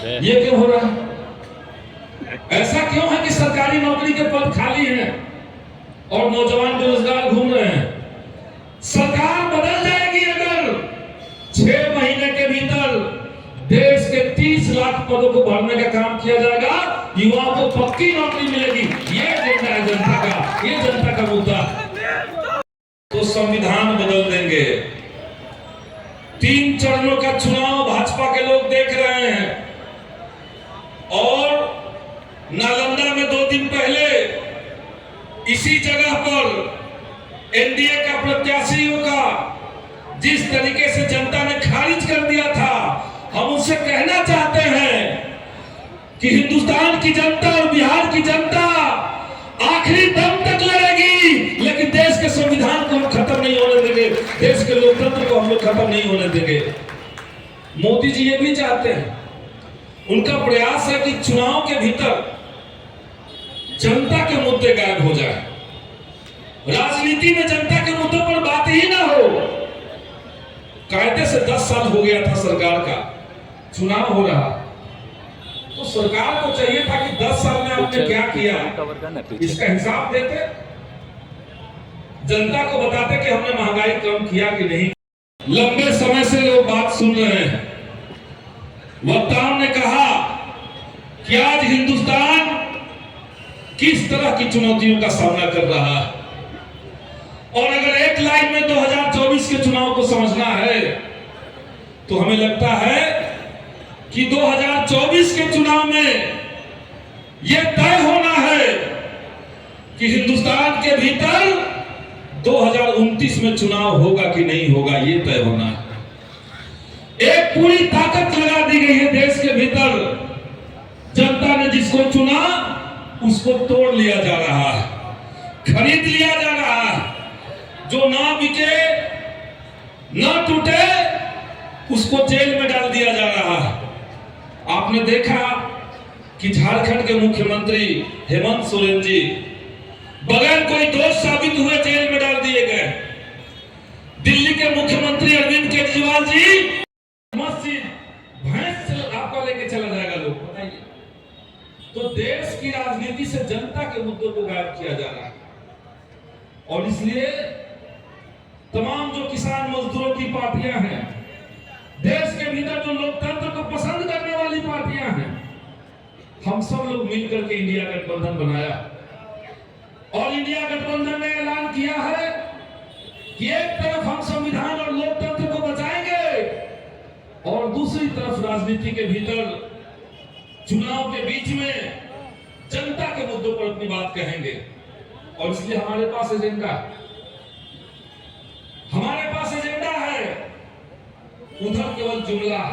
ये क्यों हो रहा है? ऐसा क्यों है कि सरकारी नौकरी के पद खाली हैं और नौजवान बेरोजगार घूम रहे हैं? सरकार बदल जाएगी अगर 6 महीने के भीतर देश के 30 लाख पदों को भरने का काम किया जाएगा, युवाओं को पक्की नौकरी मिलेगी। ये एजेंडा है जनता का, ये जनता का मुद्दा। तो संविधान बदल देंगे। 3 चरणों का चुनाव भाजपा के लोग देख रहे हैं और नालंदा में 2 दिन पहले इसी जगह पर एनडीए का प्रत्याशियों का जिस तरीके से जनता ने खारिज कर दिया था, हम उनसे कहना चाहते हैं कि हिंदुस्तान की जनता और बिहार की जनता आखिरी दम तक लड़ेगी, लेकिन देश के संविधान को हम खत्म नहीं होने देंगे, देश के लोकतंत्र को हम लोग खत्म नहीं होने देंगे। मोदी जी ये भी चाहते हैं, उनका प्रयास है कि चुनाव के भीतर जनता के मुद्दे गायब हो जाए, राजनीति में जनता के मुद्दों पर बात ही ना हो। कायदे से 10 साल हो गया था सरकार का, चुनाव हो रहा, तो सरकार को चाहिए था कि 10 साल में आपने क्या किया इसका हिसाब देते, जनता को बताते कि हमने महंगाई कम किया कि नहीं। लंबे समय से लोग बात सुन रहे हैं, वक्ताओं ने कहा कि आज हिंदुस्तान किस तरह की चुनौतियों का सामना कर रहा है, और अगर एक लाइन में 2024 के चुनाव को समझना है तो हमें लगता है कि 2024 के चुनाव में यह तय होना है कि हिंदुस्तान के भीतर 2029 में चुनाव होगा कि नहीं होगा, यह तय होना है। एक पूरी ताकत लगा दी गई है देश के भीतर, जनता ने जिसको चुना उसको तोड़ लिया जा रहा है, खरीद लिया जा रहा है। जो ना बिके ना टूटे उसको जेल में डाल दिया जा रहा है। आपने देखा कि झारखंड के मुख्यमंत्री हेमंत सोरेन जी बगैर कोई दोष साबित हुए जेल में डाल दिए गए। दिल्ली के मुख्यमंत्री अरविंद केजरीवाल जी मस्जिद भैंस आपका लेके चला जाएगा लोग, बताइए। तो देश की राजनीति से जनता के मुद्दों को गायब किया जा रहा है, और इसलिए तमाम जो किसान मजदूरों की पार्टियां हैं, देश के भीतर जो लोकतंत्र को पसंद करने वाली पार्टियां हैं, हम सब लोग मिलकर के इंडिया गठबंधन बनाया, और इंडिया गठबंधन ने ऐलान किया है कि एक तरफ हम संविधान और लोकतंत्र को बचाएंगे और दूसरी तरफ राजनीति के भीतर चुनाव के बीच में जनता के मुद्दों पर अपनी बात कहेंगे। और इसलिए हमारे पास एजेंडा है, उधर केवल जुमला।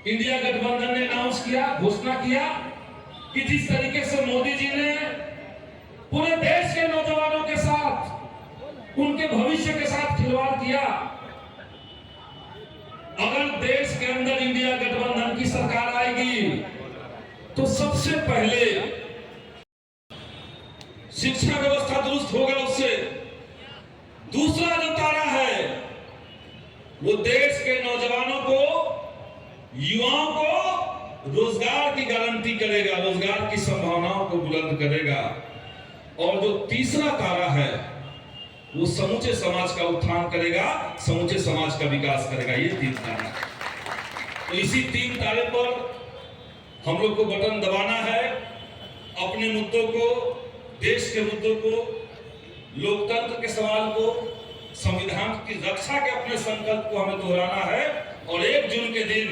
इंडिया गठबंधन ने अनाउंस किया, घोषणा किया कि जिस तरीके से मोदी जी ने पूरे देश के नौजवानों के साथ, उनके भविष्य के साथ खिलवाड़ किया, अगर देश के अंदर इंडिया गठबंधन की सरकार आएगी तो सबसे पहले शिक्षा व्यवस्था दुरुस्त होगा, उससे दूसरा जो तारा है वो देश के नौजवानों को, युवाओं को रोजगार की गारंटी करेगा, रोजगार की संभावनाओं को बुलंद करेगा, और जो तीसरा तारा है वो समूचे समाज का उत्थान करेगा, समूचे समाज का विकास करेगा। ये 3 तारा। तो इसी 3 तारे पर हम लोग को बटन दबाना है, अपने मुद्दों को, देश के मुद्दों को, लोकतंत्र के सवाल को, संविधान की रक्षा के अपने संकल्प को हमें दोहराना है, और 1 जून के दिन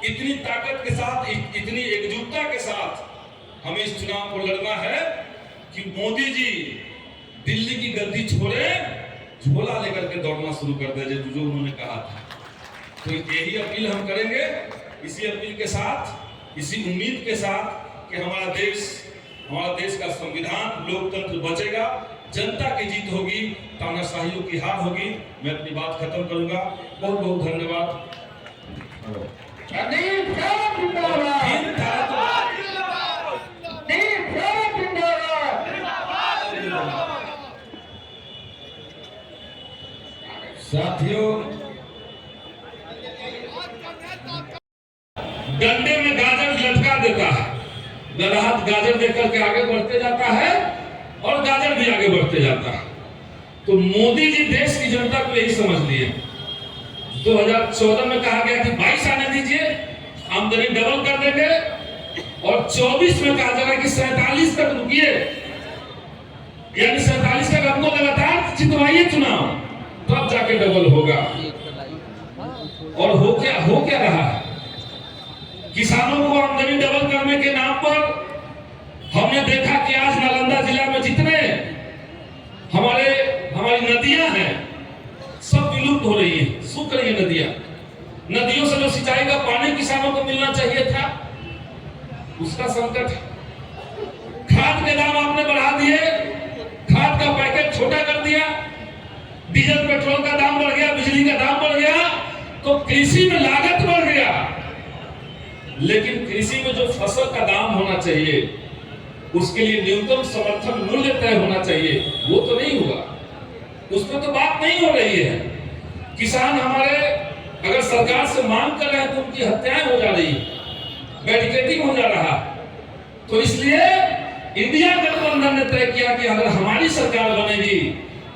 इतनी ताकत के साथ, इतनी एकजुटता के साथ हमें इस चुनाव को लड़ना है कि मोदी जी दिल्ली की गद्दी छोड़े, झोला लेकर के दौड़ना शुरू कर दे, जो उन्होंने कहा था। तो यही अपील हम करेंगे, इसी अपील के साथ, इसी उम्मीद के साथ कि हमारा देश का संविधान, लोकतंत्र बचेगा, जनता की जीत होगी, तानाशाहियों की हार होगी। मैं अपनी बात खत्म करूंगा। बहुत बहुत धन्यवाद। साथियों, डंडे में गाजर लटका देता है, गधा गाजर देकर के आगे बढ़ते जाता है और गाजर भी आगे बढ़ते जाता है। तो मोदी जी देश की जनता को यही समझ लिए। 2014 में कहा गया कि 22 आने दीजिए, आमदनी डबल कर देंगे, और 24 में कहा जा रहा है कि 47 तक रुकिए, यानी 47 तक हमको लगातार जितवाइए चुनाव, तब जाके डबल होगा। और हो क्या रहा है? किसानों को आमदनी डबल करने के नाम पर हमने देखा कि आज नालंदा जिला में जितने हमारी नदियां हैं सब विलुप्त हो रही है, सूख रही है नदियां। नदियों से जो सिंचाई का पानी किसानों को मिलना चाहिए था, उसका संकट। खाद के दाम आपने बढ़ा दिए, खाद का पैकेट छोटा कर दिया, डीजल पेट्रोल का दाम बढ़ गया, बिजली का दाम बढ़ गया, तो कृषि में लागत बढ़ गया। लेकिन कृषि में जो फसल का दाम होना चाहिए, उसके लिए न्यूनतम समर्थन मूल्य तय होना चाहिए, वो तो नहीं हुआ, उसमें तो बात नहीं हो रही है। किसान हमारे अगर सरकार से मांग कर रहे हैं तो उनकी हत्याएं हो जा रही, बैरिकेडिंग हो जा रहा। तो इसलिए इंडिया गठबंधन ने तय किया कि अगर हमारी सरकार बनेगी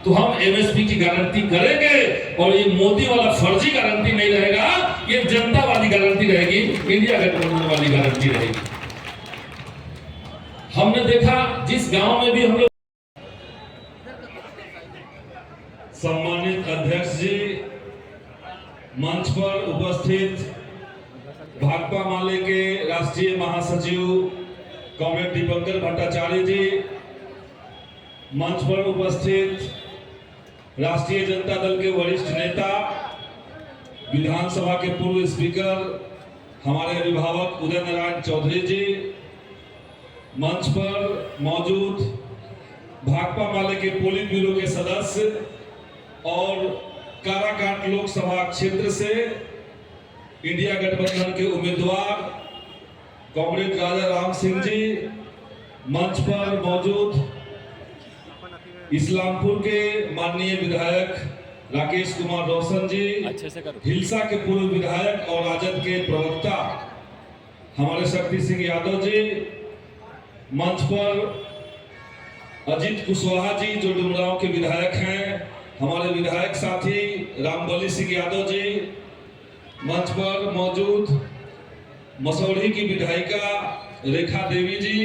तो हम एमएसपी की गारंटी करेंगे, और ये मोदी वाला फर्जी गारंटी नहीं रहेगा, ये जनता वाली गारंटी रहेगी, इंडिया गठबंधन वाली गारंटी रहेगी। हमने देखा जिस गांव में भी हम लोग। सम्मानित अध्यक्ष जी, मंच पर उपस्थित भाकपा माले के राष्ट्रीय महासचिव कॉमरेड दीपंकर भट्टाचार्य जी, मंच पर उपस्थित राष्ट्रीय जनता दल के वरिष्ठ नेता, विधानसभा के पूर्व स्पीकर हमारे अभिभावक उदय नारायण चौधरी जी, मंच पर मौजूद भाकपा माले के पोलित ब्यूरो के सदस्य और काराकाट लोकसभा क्षेत्र से इंडिया गठबंधन के उम्मीदवार कॉमरेड राजा राम सिंह जी, मंच पर मौजूद इस्लामपुर के माननीय विधायक राकेश कुमार रोशन जी, हिलसा के पूर्व विधायक और राजद के प्रवक्ता हमारे शक्ति सिंह यादव जी, मंच पर अजीत कुशवाहा जी जो डुमरांव के विधायक हैं, हमारे विधायक साथी रामबली सिंह यादव जी, मंच पर मौजूद मसौढ़ी की विधायिका रेखा देवी जी,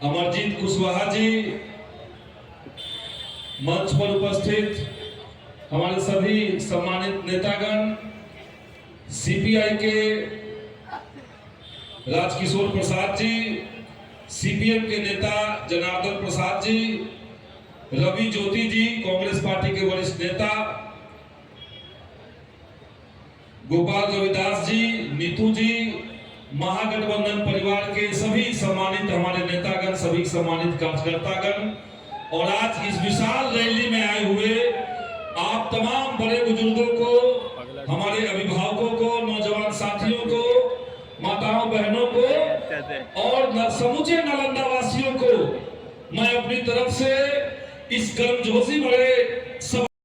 अमरजीत कुशवाहा जी, मंच पर उपस्थित हमारे सभी सम्मानित नेतागण, सीपीआई के राजकिशोर प्रसाद जी, सीपीएम के नेता जनार्दन प्रसाद जी, रवि ज्योति जी कांग्रेस पार्टी के वरिष्ठ नेता, गोपाल रविदास जी, नीतू जी, महागठबंधन परिवार के सभी सम्मानित हमारे नेतागण, सभी सम्मानित कार्यकर्तागण, और आज इस विशाल रैली में आए हुए आप तमाम बड़े बुजुर्गों को, हमारे अभिभावकों को, नौजवान साथियों को, माताओं बहनों को और समूचे नालंदा वासियों को मैं अपनी तरफ से इस गर्मजोशी भरे